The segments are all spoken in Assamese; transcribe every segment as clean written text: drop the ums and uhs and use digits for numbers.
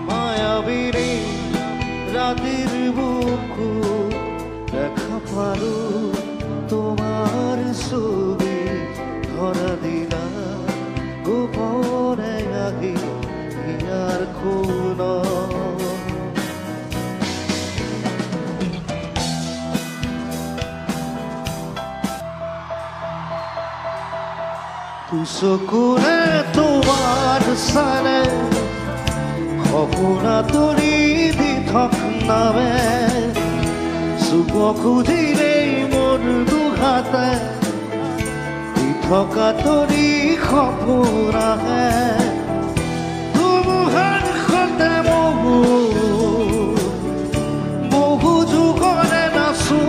মায়াবীৰে ৰাতেৰ বুকু দেখা পাৰো তোমাৰ ছবি ধৰা দিলা গোপনে আগে ইয়াৰ খুন চকুৰে তোমাৰ চালে সপোনা তৰি দি থকনাবে চুব খুজিলেই মোৰ দুহাতে দি থকা তৰি সপোন আহে ধুমুহাৰ সতে বহু যুগৰে নাচো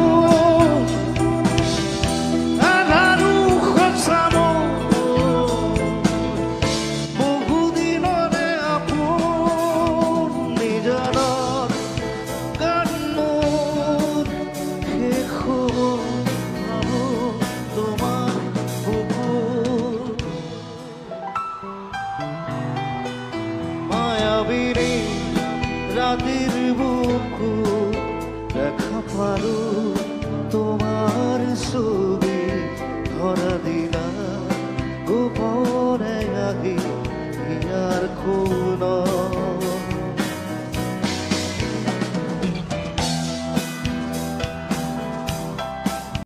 মায়াবীৰে ৰাতেৰ বুকু দেখা পাৰো